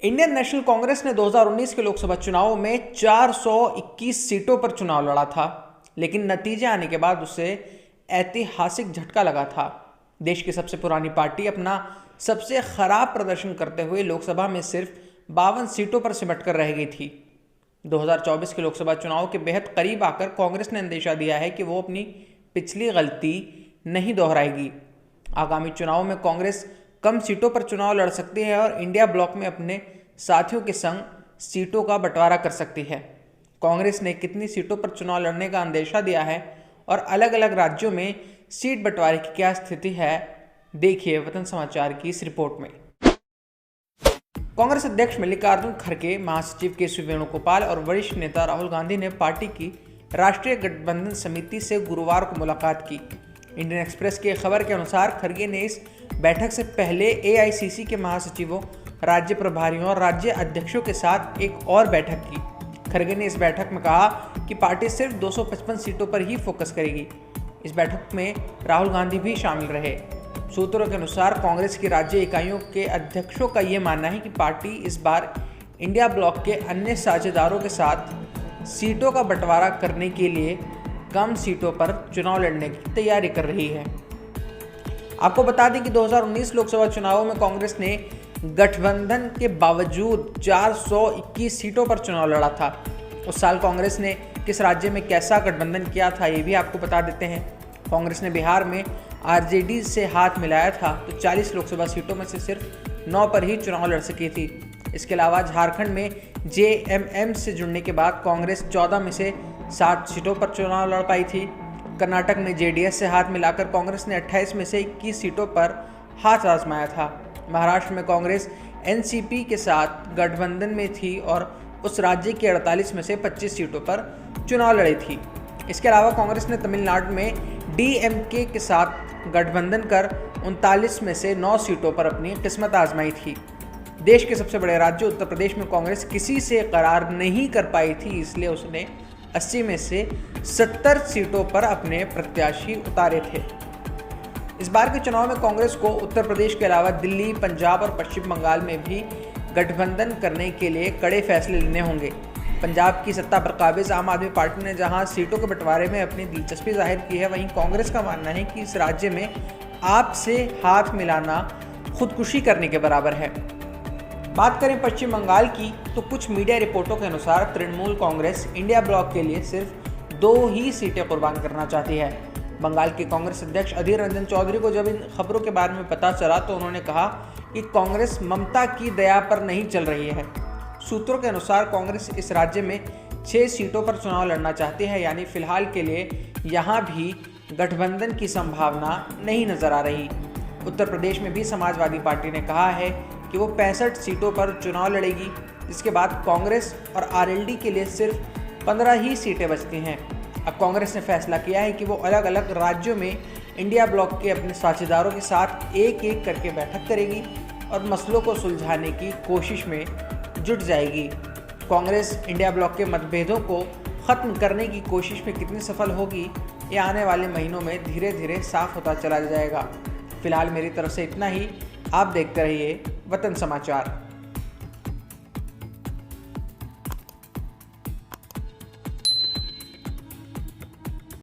Indian national Congress ने 2019 के लोकसभा चुनाव में 421 सीटों पर चुनाव लड़ा था, लेकिन नतीजे आने के बाद उसे ऐतिहासिक झटका लगा था। देश की सबसे पुरानी पार्टी अपना सबसे खराब प्रदर्शन करते हुए लोकसभा में सिर्फ 52 सीटों पर सिमट कर रह गई थी। 2024 के लोकसभा चुनाव के बेहद करीब आकर कांग्रेस ने अंदेशा दिया है कि वो अपनी पिछली गलती नहीं दोहराएगी। आगामी चुनाव में कांग्रेस कम सीटों पर चुनाव लड़ सकती है और इंडिया ब्लॉक में अपने साथियों के संग सीटों का बंटवारा कर सकती है। कांग्रेस ने कितनी सीटों पर चुनाव लड़ने का अंदेशा दिया है और अलग अलग राज्यों में सीट बंटवारे की क्या स्थिति है, देखिए वतन समाचार की इस रिपोर्ट में। कांग्रेस अध्यक्ष मल्लिकार्जुन खड़गे, महासचिव के.सी. वेणुगोपाल और वरिष्ठ नेता राहुल गांधी ने पार्टी की राष्ट्रीय गठबंधन समिति से गुरुवार को मुलाकात की। इंडियन एक्सप्रेस की खबर के अनुसार खड़गे ने इस बैठक से पहले एआईसीसी के महासचिवों, राज्य प्रभारियों और राज्य अध्यक्षों के साथ एक और बैठक की। खड़गे ने इस बैठक में कहा कि पार्टी सिर्फ 255 सीटों पर ही फोकस करेगी। इस बैठक में राहुल गांधी भी शामिल रहे। सूत्रों के अनुसार कांग्रेस की राज्य इकाइयों के अध्यक्षों का यह मानना है कि पार्टी इस बार इंडिया ब्लॉक के अन्य साझेदारों के साथ सीटों का बंटवारा करने के लिए कम सीटों पर चुनाव लड़ने की तैयारी कर रही है। आपको बता दें कि 2019 लोकसभा चुनावों में कांग्रेस ने गठबंधन के बावजूद 421 सीटों पर चुनाव लड़ा था। उस साल कांग्रेस ने किस राज्य में कैसा गठबंधन किया था, ये भी आपको बता देते हैं। कांग्रेस ने बिहार में आरजेडी से हाथ मिलाया था तो 40 लोकसभा सीटों में से सिर्फ 9 पर ही चुनाव लड़ सकी थी। इसके अलावा झारखंड में जेएमएम से जुड़ने के बाद कांग्रेस 14 में से 60 सीटों पर चुनाव लड़ पाई थी। कर्नाटक में जेडीएस से हाथ मिलाकर कांग्रेस ने 28 में से 21 सीटों पर हाथ आजमाया था। महाराष्ट्र में कांग्रेस एनसीपी के साथ गठबंधन में थी और उस राज्य की 48 में से 25 सीटों पर चुनाव लड़ी थी। इसके अलावा कांग्रेस ने तमिलनाडु में डीएमके के साथ गठबंधन कर 39 में से 9 सीटों पर अपनी किस्मत आजमाई थी। देश के सबसे बड़े राज्य उत्तर प्रदेश में कांग्रेस किसी से करार नहीं कर पाई थी, इसलिए उसने 80 में से 70 सीटों पर अपने प्रत्याशी उतारे थे। इस बार के चुनाव में कांग्रेस को उत्तर प्रदेश के अलावा दिल्ली, पंजाब और पश्चिम बंगाल में भी गठबंधन करने के लिए कड़े फैसले लेने होंगे। पंजाब की सत्ता पर काबिज आम आदमी पार्टी ने जहां सीटों के बंटवारे में अपनी दिलचस्पी जाहिर की है, वहीं कांग्रेस का मानना है कि इस राज्य में आपसे हाथ मिलाना खुदकुशी करने के बराबर है। बात करें पश्चिम बंगाल की तो कुछ मीडिया रिपोर्टों के अनुसार तृणमूल कांग्रेस इंडिया ब्लॉक के लिए सिर्फ 2 ही सीटें कुर्बान करना चाहती है। बंगाल के कांग्रेस अध्यक्ष अधीर रंजन चौधरी को जब इन खबरों के बारे में पता चला तो उन्होंने कहा कि कांग्रेस ममता की दया पर नहीं चल रही है। सूत्रों के अनुसार कांग्रेस इस राज्य में 6 सीटों पर चुनाव लड़ना चाहती है, यानी फिलहाल के लिए यहाँ भी गठबंधन की संभावना नहीं नजर आ रही। उत्तर प्रदेश में भी समाजवादी पार्टी ने कहा है कि वो 65 सीटों पर चुनाव लड़ेगी, जिसके बाद कांग्रेस और आरएलडी के लिए सिर्फ 15 ही सीटें बचती हैं। अब कांग्रेस ने फैसला किया है कि वो अलग अलग राज्यों में इंडिया ब्लॉक के अपने साझेदारों के साथ एक एक करके बैठक करेगी और मसलों को सुलझाने की कोशिश में जुट जाएगी। कांग्रेस इंडिया ब्लॉक के मतभेदों को ख़त्म करने की कोशिश में कितनी सफल होगी, ये आने वाले महीनों में धीरे धीरे साफ होता चला जाएगा। फिलहाल मेरी तरफ से इतना ही। आप देखते रहिए वतन समाचार।